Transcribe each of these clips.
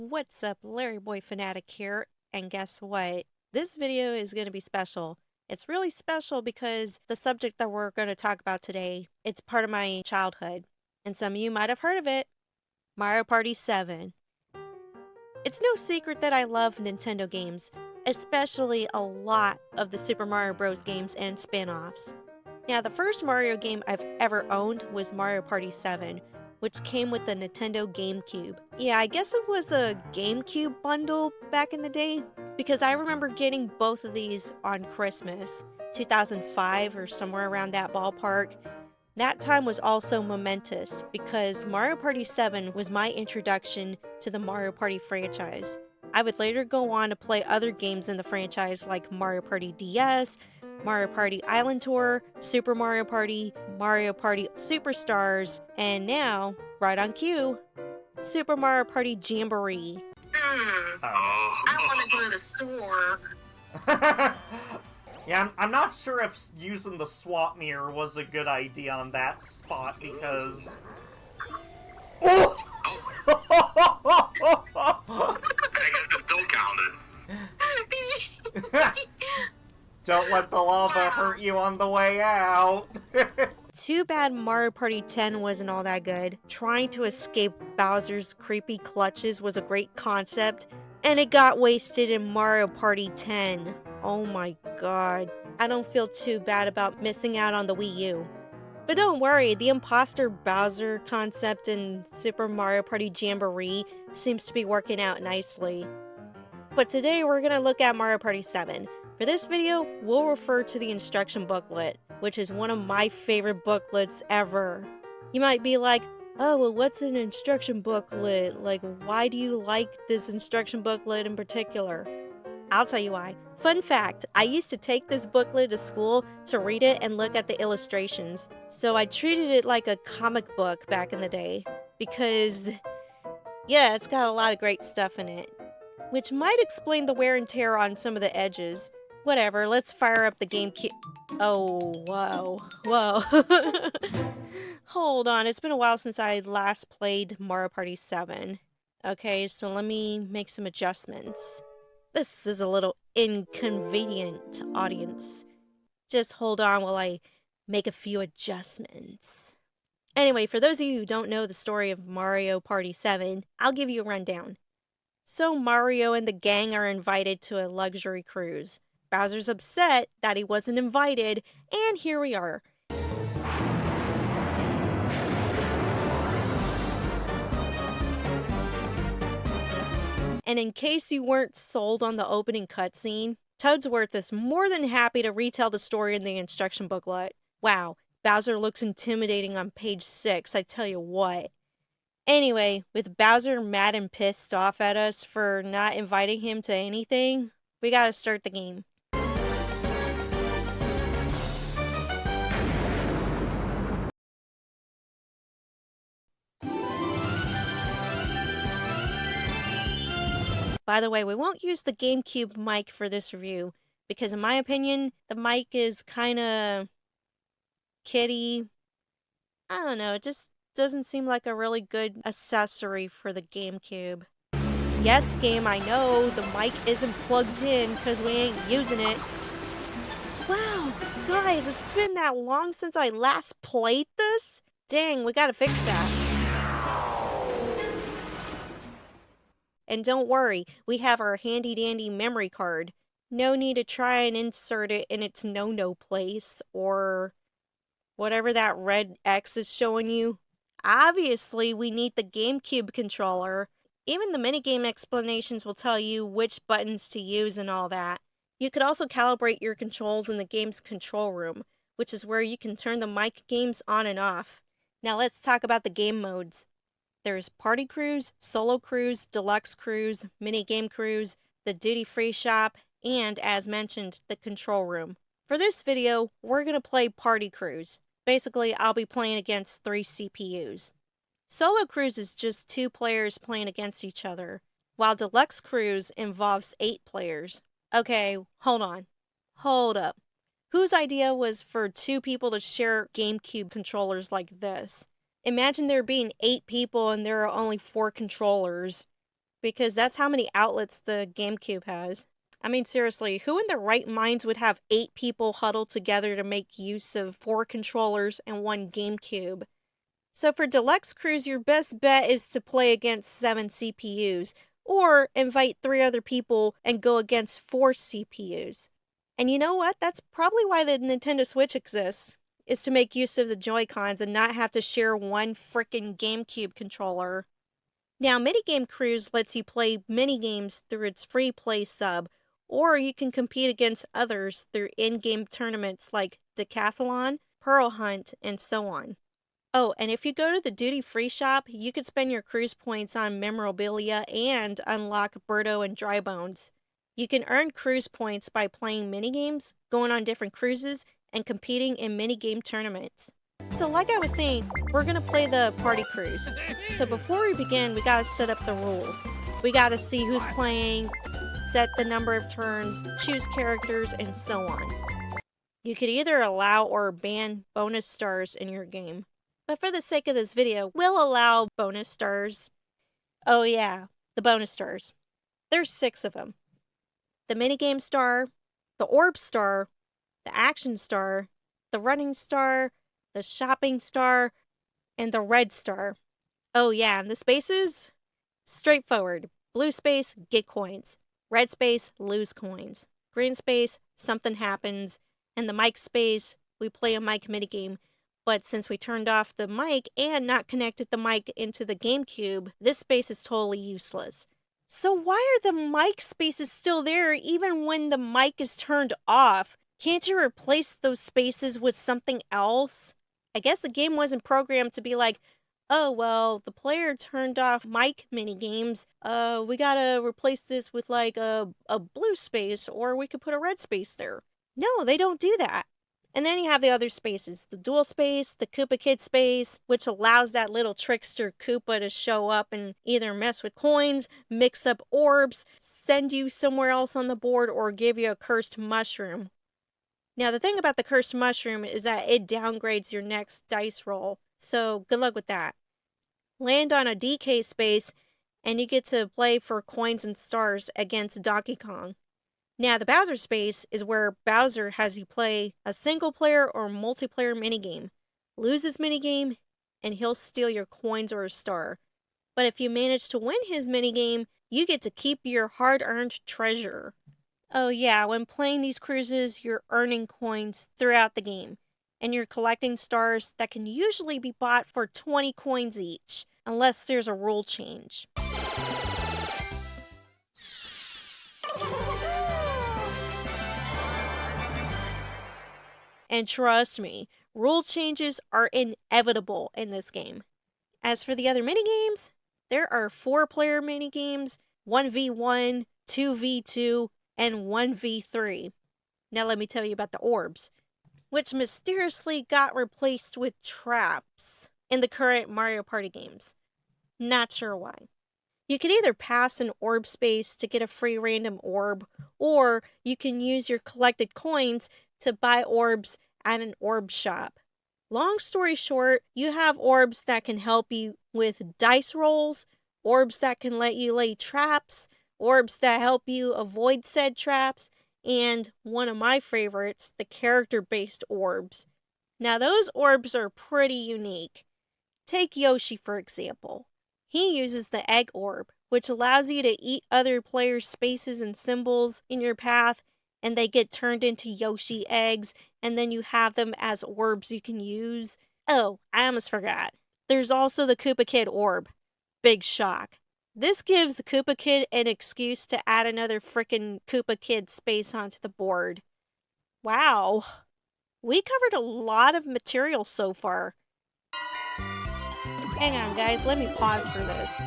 What's up, LarryBoy Fanatic here, and guess what? This video is going to be special. It's really special because the subject that we're going to talk about today, it's part of my childhood, and some of you might have heard of it, Mario Party 7. It's no secret that I love Nintendo games, especially a lot of the Super Mario Bros. Games and spin-offs. Now, the first Mario game I've ever owned was Mario Party 7, which came with the Nintendo GameCube. Yeah, I guess it was a GameCube bundle back in the day, because I remember getting both of these on Christmas, 2005 or somewhere around that ballpark. That time was also momentous because Mario Party 7 was my introduction to the Mario Party franchise. I would later go on to play other games in the franchise like Mario Party DS, Mario Party Island Tour, Super Mario Party Superstars, and now, right on cue, Super Mario Party Jamboree. I want to go to the store. Yeah, I'm not sure if using the swap mirror was a good idea on that spot because... Oh! I guess it still counted. Don't let the lava hurt you on the way out. Too bad Mario Party 10 wasn't all that good. Trying to escape Bowser's creepy clutches was a great concept, and it got wasted in Mario Party 10. Oh my god. I don't feel too bad about missing out on the Wii U. But don't worry, the imposter Bowser concept in Super Mario Party Jamboree seems to be working out nicely. But today we're gonna look at Mario Party 7. For this video, we'll refer to the instruction booklet, which is one of my favorite booklets ever. You might be like, oh, well, what's an instruction booklet? Like, why do you like this instruction booklet in particular? I'll tell you why. Fun fact, I used to take this booklet to school to read it and look at the illustrations. So I treated it like a comic book back in the day. Because, yeah, it's got a lot of great stuff in it. Which might explain the wear and tear on some of the edges. Whatever, let's fire up the GameCube. Oh, whoa. Hold on, it's been a while since I last played Mario Party 7. Okay, so let me make some adjustments. This is a little inconvenient, audience. Just hold on while I make a few adjustments. Anyway, for those of you who don't know the story of Mario Party 7, I'll give you a rundown. So Mario and the gang are invited to a luxury cruise. Bowser's upset that he wasn't invited, and here we are. And in case you weren't sold on the opening cutscene, Toadsworth is more than happy to retell the story in the instruction booklet. Wow, Bowser looks intimidating on page 6, I tell you what. Anyway, with Bowser mad and pissed off at us for not inviting him to anything, we gotta start the game. By the way, we won't use the GameCube mic for this review, because in my opinion, the mic is kinda kiddie. I don't know, it just doesn't seem like a really good accessory for the GameCube. Yes, game, I know, the mic isn't plugged in because we ain't using it. Wow, guys, it's been that long since I last played this? Dang, we gotta fix that. And don't worry, we have our handy-dandy memory card. No need to try and insert it in its no-no place, or whatever that red X is showing you. Obviously, we need the GameCube controller. Even the minigame explanations will tell you which buttons to use and all that. You could also calibrate your controls in the game's control room, which is where you can turn the mic games on and off. Now let's talk about the game modes. There's Party Cruise, Solo Cruise, Deluxe Cruise, Minigame Cruise, the Duty Free Shop, and, as mentioned, the Control Room. For this video, we're going to play Party Cruise. Basically, I'll be playing against 3 CPUs. Solo Cruise is just 2 players playing against each other, while Deluxe Cruise involves 8 players. Okay, hold on. Hold up. Whose idea was for 2 people to share GameCube controllers like this? Imagine there being 8 people and there are only 4 controllers. because that's how many outlets the GameCube has. I mean, seriously, who in their right minds would have 8 people huddled together to make use of 4 controllers and 1 GameCube? So for Deluxe Cruise, your best bet is to play against 7 CPUs, or invite 3 other people and go against 4 CPUs. And you know what? That's probably why the Nintendo Switch exists, is to make use of the Joy-Cons and not have to share one frickin' GameCube controller. Now, Minigame Cruise lets you play minigames through its free play sub, or you can compete against others through in-game tournaments like Decathlon, Pearl Hunt, and so on. Oh, and if you go to the duty-free shop, you can spend your cruise points on memorabilia and unlock Birdo and Drybones. You can earn cruise points by playing minigames, going on different cruises, and competing in minigame tournaments. So like I was saying, we're gonna play the party cruise. So before we begin, we gotta set up the rules. We gotta see who's playing, set the number of turns, choose characters, and so on. You could either allow or ban bonus stars in your game. But for the sake of this video, we'll allow bonus stars. Oh yeah, the bonus stars. There's 6 of them. The minigame star, the orb star, the action star, the running star, the shopping star, and the red star. Oh yeah, and the spaces? Straightforward. Blue space, get coins. Red space, lose coins. Green space, something happens. And the mic space, we play a mic minigame. But since we turned off the mic and not connected the mic into the GameCube, this space is totally useless. So why are the mic spaces still there even when the mic is turned off? Can't you replace those spaces with something else? I guess the game wasn't programmed to be like, oh, well, the player turned off mic minigames. We gotta replace this with like a blue space, or we could put a red space there. No, they don't do that. And then you have the other spaces, the dual space, the Koopa Kid space, which allows that little trickster Koopa to show up and either mess with coins, mix up orbs, send you somewhere else on the board, or give you a cursed mushroom. Now, the thing about the cursed mushroom is that it downgrades your next dice roll, so good luck with that. Land on a DK space, and you get to play for coins and stars against Donkey Kong. Now, the Bowser space is where Bowser has you play a single-player or multiplayer minigame. Lose his minigame, and he'll steal your coins or a star. But if you manage to win his minigame, you get to keep your hard-earned treasure. Oh yeah, when playing these cruises, you're earning coins throughout the game, and you're collecting stars that can usually be bought for 20 coins each, unless there's a rule change. And trust me, rule changes are inevitable in this game. As for the other minigames, there are 4-player minigames, 1v1, 2v2, and 1v3. Now let me tell you about the orbs, which mysteriously got replaced with traps in the current Mario Party games. Not sure why. You can either pass an orb space to get a free random orb, or you can use your collected coins to buy orbs at an orb shop. Long story short, you have orbs that can help you with dice rolls, orbs that can let you lay traps, orbs that help you avoid said traps, and one of my favorites, the character-based orbs. Now those orbs are pretty unique. Take Yoshi for example. He uses the egg orb, which allows you to eat other players' spaces and symbols in your path, and they get turned into Yoshi eggs, and then you have them as orbs you can use. Oh, I almost forgot. There's also the Koopa Kid orb. Big shock. This gives the Koopa Kid an excuse to add another frickin' Koopa Kid space onto the board. Wow. We covered a lot of material so far. Hang on, guys, let me pause for this.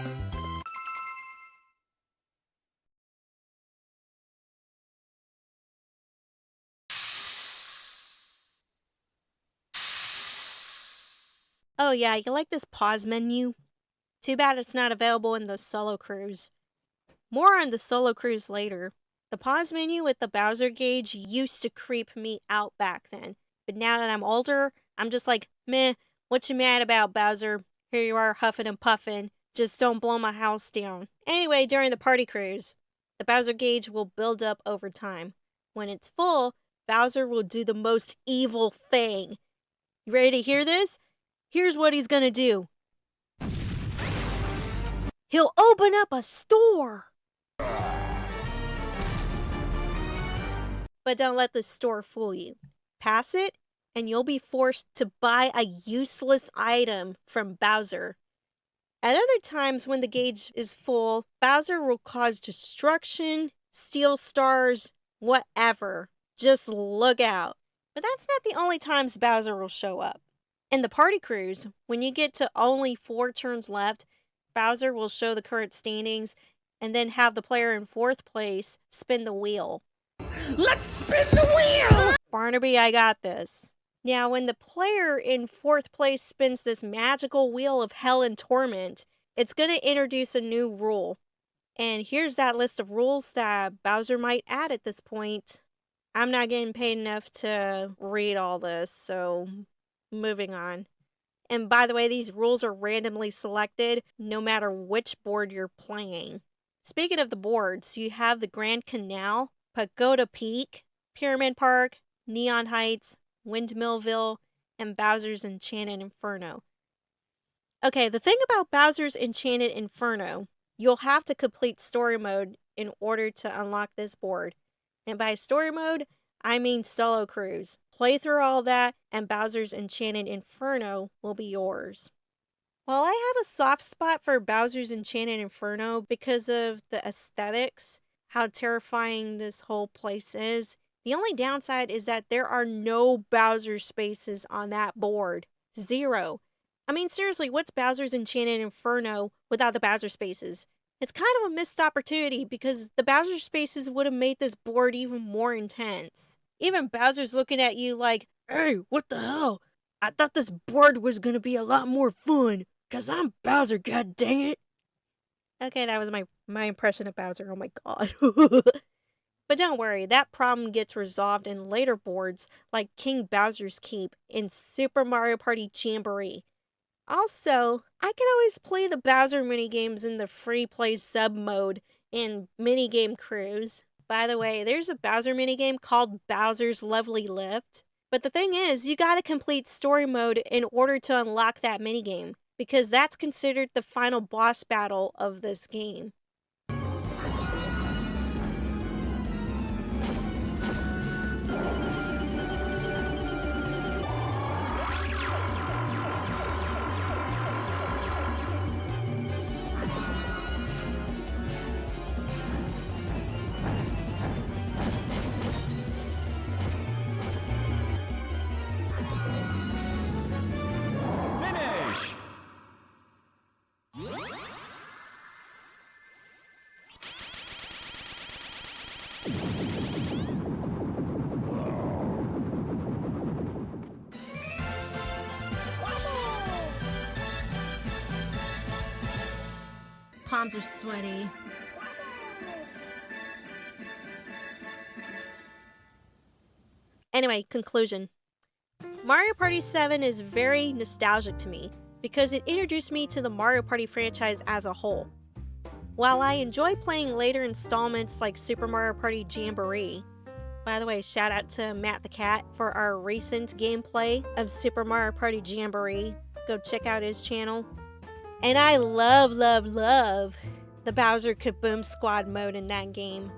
Oh yeah, you like this pause menu? Too bad it's not available in the solo cruise. More on the solo cruise later. The pause menu with the Bowser gauge used to creep me out back then, but now that I'm older, I'm just like, meh, what you mad about, Bowser? Here you are huffing and puffing. Just don't blow my house down. Anyway, during the party cruise, the Bowser gauge will build up over time. When it's full, Bowser will do the most evil thing. You ready to hear this? Here's what he's gonna do. He'll open up a store! But don't let the store fool you. Pass it, and you'll be forced to buy a useless item from Bowser. At other times when the gauge is full, Bowser will cause destruction, steal stars, whatever. Just look out. But that's not the only times Bowser will show up. In the party cruise, when you get to only 4 turns left, Bowser will show the current standings and then have the player in 4th place spin the wheel. Let's spin the wheel! Barnaby, I got this. Now, when the player in 4th place spins this magical wheel of hell and torment, it's going to introduce a new rule. And here's that list of rules that Bowser might add at this point. I'm not getting paid enough to read all this, so moving on. And by the way, these rules are randomly selected no matter which board you're playing. Speaking of the boards, you have the Grand Canal, Pagoda Peak, Pyramid Park, Neon Heights, Windmillville, and Bowser's Enchanted Inferno. Okay, the thing about Bowser's Enchanted Inferno, you'll have to complete story mode in order to unlock this board. And by story mode, I mean solo cruise. Play through all that, and Bowser's Enchanted Inferno will be yours. While I have a soft spot for Bowser's Enchanted Inferno because of the aesthetics, how terrifying this whole place is, the only downside is that there are no Bowser spaces on that board. 0. I mean, seriously, what's Bowser's Enchanted Inferno without the Bowser spaces? It's kind of a missed opportunity because the Bowser spaces would have made this board even more intense. Even Bowser's looking at you like, "Hey, what the hell? I thought this board was gonna be a lot more fun, 'cause I'm Bowser, god dang it." Okay, that was my impression of Bowser, oh my god. But don't worry, that problem gets resolved in later boards like King Bowser's Keep in Super Mario Party Jamboree. Also, I can always play the Bowser minigames in the free play sub mode in Minigame Cruise. By the way, there's a Bowser minigame called Bowser's Lovely Lift. But the thing is, you gotta complete story mode in order to unlock that minigame, because that's considered the final boss battle of this game. Palms are sweaty. Anyway, conclusion. Mario Party 7 is very nostalgic to me because it introduced me to the Mario Party franchise as a whole. While I enjoy playing later installments like Super Mario Party Jamboree, by the way, shout out to Matt the Cat for our recent gameplay of Super Mario Party Jamboree. Go check out his channel. And I love the Bowser Kaboom Squad mode in that game.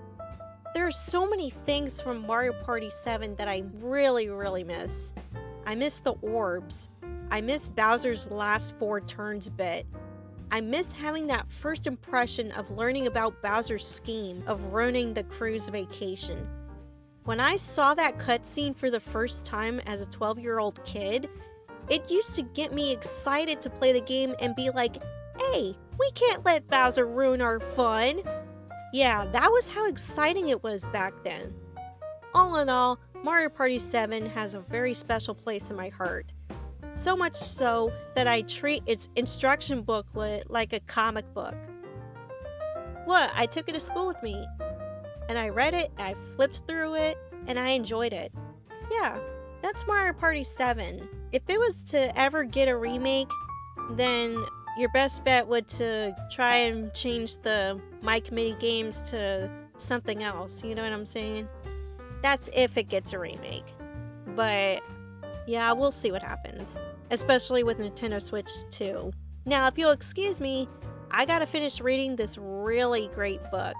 There are so many things from Mario Party 7 that I really miss. I miss the orbs. I miss Bowser's last 4 turns bit. I miss having that first impression of learning about Bowser's scheme of ruining the cruise vacation. When I saw that cutscene for the first time as a 12-year-old kid, it used to get me excited to play the game and be like, hey, we can't let Bowser ruin our fun. Yeah, that was how exciting it was back then. All in all, Mario Party 7 has a very special place in my heart. So much so that I treat its instruction booklet like a comic book. What? I took it to school with me. And I read it, I flipped through it, and I enjoyed it. Yeah, that's Mario Party 7. If it was to ever get a remake, then your best bet would to try and change the My Committee games to something else, you know what I'm saying? That's if it gets a remake. But yeah, we'll see what happens, especially with Nintendo Switch 2. Now, if you'll excuse me, I gotta finish reading this really great book.